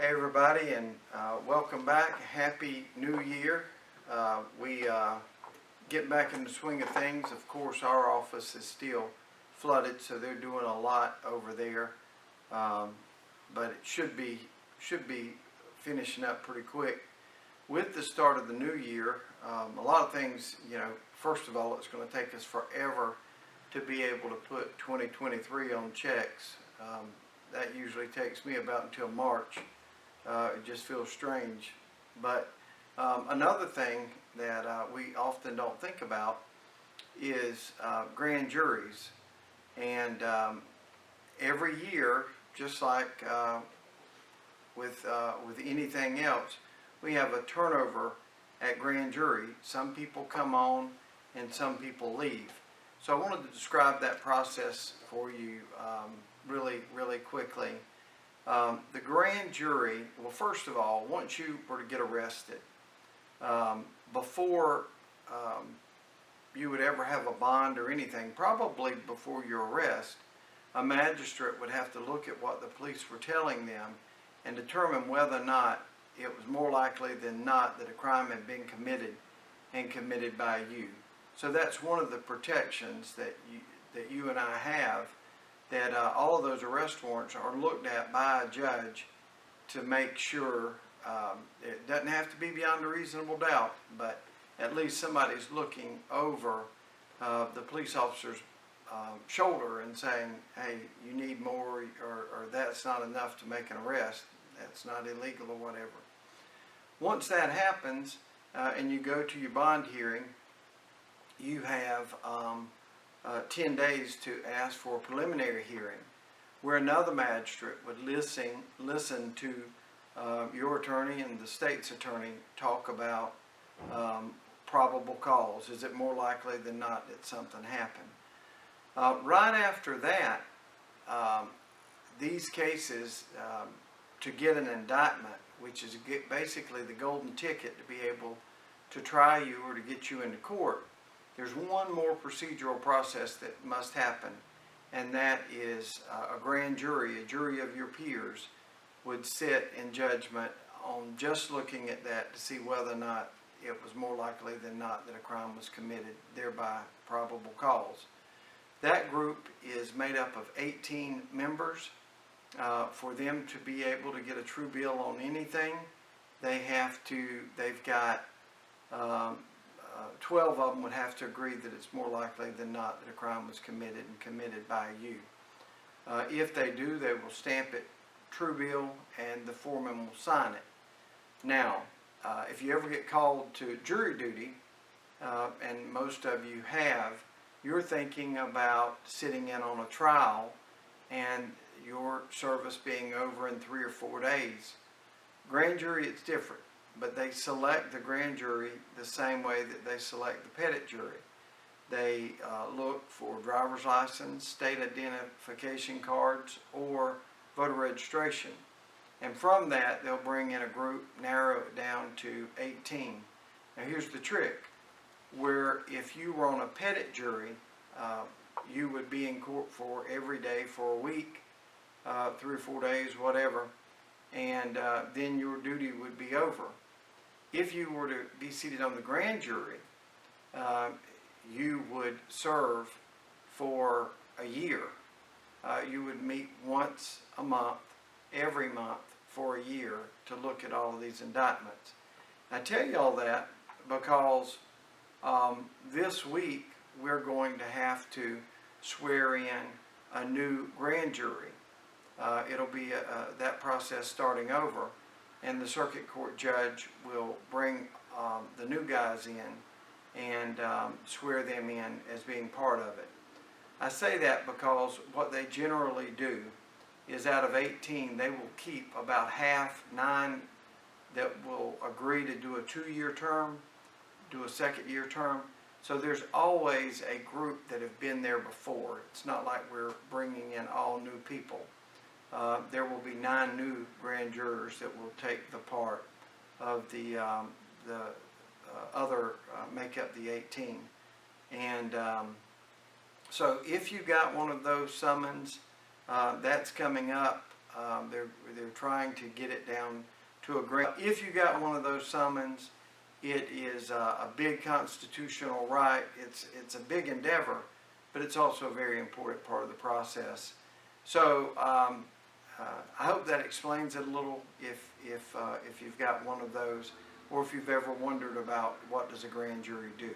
Hey everybody, and welcome back. Happy New Year. We get back in the swing of things. Of course, our office is still flooded, so they're doing a lot over there. But it should be finishing up pretty quick. With the start of the new year, a lot of things, first of all, it's going to take us forever to be able to put 2023 on checks. That usually takes me about until March. It just feels strange. But another thing that we often don't think about is grand juries. And every year, just like with anything else, we have a turnover at grand jury. Some people come on and some people leave. So I wanted to describe that process for you really quickly. The grand jury, well, first of all, once you were to get arrested, before you would ever have a bond or anything, probably before your arrest, a magistrate would have to look at what the police were telling them and determine whether or not it was more likely than not that a crime had been committed and committed by you. So that's one of the protections that you and I have, that all of those arrest warrants are looked at by a judge to make sure it doesn't have to be beyond a reasonable doubt, but at least somebody's looking over the police officer's shoulder and saying, hey, you need more, or that's not enough to make an arrest, that's not illegal or whatever. Once that happens and you go to your bond hearing, you have 10 days to ask for a preliminary hearing, where another magistrate would listen to your attorney and the state's attorney talk about probable cause. Is it more likely than not that something happened? Right after that, these cases, to get an indictment, which is basically the golden ticket to be able to try you or to get you into court, there's one more procedural process that must happen, and that is a grand jury, a jury of your peers, would sit in judgment on just looking at that to see whether or not it was more likely than not that a crime was committed, thereby probable cause. That group is made up of 18 members. For them to be able to get a true bill on anything, they've got 12 of them would have to agree that it's more likely than not that a crime was committed and committed by you. If they do, they will stamp it true bill and the foreman will sign it. Now, if you ever get called to jury duty, and most of you have, you're thinking about sitting in on a trial and your service being over in 3 or 4 days. Grand jury, it's different, but they select the grand jury the same way that they select the petit jury. They look for driver's license, state identification cards, or voter registration. And from that, they'll bring in a group, narrow it down to 18. Now here's the trick, where if you were on a petit jury, you would be in court for every day for a week, 3 or 4 days, whatever, and then your duty would be over. If you were to be seated on the grand jury, you would serve for a year. You would meet once a month, every month for a year to look at all of these indictments. I tell you all that because this week we're going to have to swear in a new grand jury. It'll be that process starting over, and the circuit court judge will bring the new guys in and swear them in as being part of it. I say that because what they generally do is out of 18, they will keep about half, 9, that will agree to do a 2-year term, do a second-year term. So there's always a group that have been there before. It's not like we're bringing in all new people. There will be 9 new grand jurors that will take the part of the other, make up the 18. And so if you got one of those summons, that's coming up They're trying to get it down to a great. If you got one of those summons, it is a big constitutional right. It's a big endeavor, but it's also a very important part of the process. So I hope that explains it a little. If you've got one of those, or if you've ever wondered about what does a grand jury do.